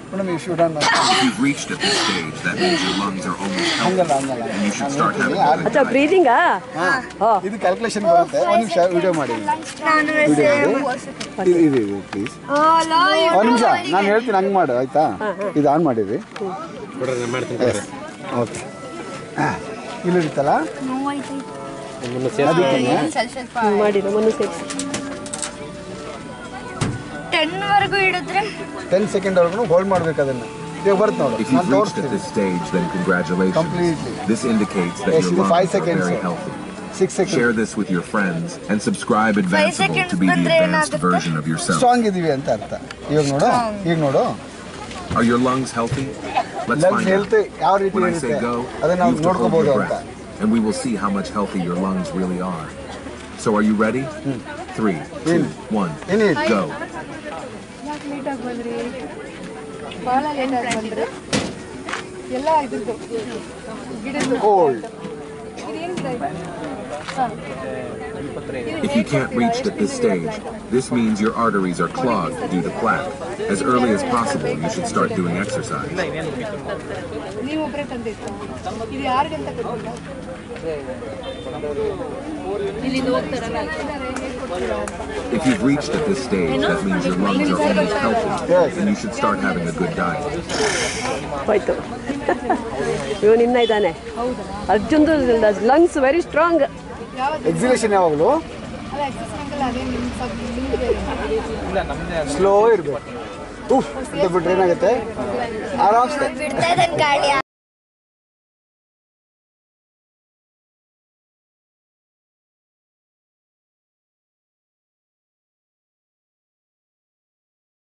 If you've reached at this stage, that means your lungs are almost healthy, and you should start having a good time. Breathing, this calculation video please. ನಾನು ಹೇಳ್ತೀನಿ ಹಂಗೆ ಮಾಡು ಆಯ್ತಾ ಇದು on ಮಾಡಿದ್ವಿ okay ಇಲ್ಲಿ ಇರುತ್ತಲ್ಲ ಮಾಡಿ ನಮ್ಮನ್ನು ಸೇರಿಸಿ 10 ವರೆಗೂ ಇಡಿದ್ರೆ 10 ಸೆಕೆಂಡ್ ವರೆಗೂ ಹೋಲ್ಡ್ ಮಾಡಬೇಕು ಅದನ್ನ ಇವಾಗ ಬರುತ್ತೆ ನೋಡಿ If you've reached at this stage, then congratulations. Completely. This indicates that your lungs 5 seconds, are very healthy. 6 seconds. Share this with your friends and subscribe Advanceable to be the advanced version of yourself. Strong ಇದೀವಿ ಅಂತ ಅರ್ಥ ಇವಾಗ ನೋಡು ಈಗ ನೋಡು Are your lungs healthy? Let's find out. ಯಾವ ರೀತಿ When I say ಇರುತ್ತೆ go, ಅದನ್ನ you ನಾವು have to hold ನೋಡ್ಕೋಬಹುದು your ಅಂತ breath, and we will see how much healthy your lungs really are. So are you ready? 3, 2, 1, go. Cold. If you can't reach at this stage, this means your arteries are clogged due to plaque. As early as possible, you should start doing exercise. If you've reached at this stage, that means your lungs are almost healthy, and you should start having a good diet. ಹೋಯ್ತು ಇವನು ಇನ್ನ ಇದ್ದಾನೆ ಅರ್ಜುನ್ದು lungs very strong ಎಕ್ಸಿಲೇಷನ್ ಯಾವಾಗಲೂ slow ಇರಬೇಕು ಉಫ್ ಅಂತ ಬಿಟ್ರೆ ಏನಾಗುತ್ತೆ ಆರಾಮ್ಸೆ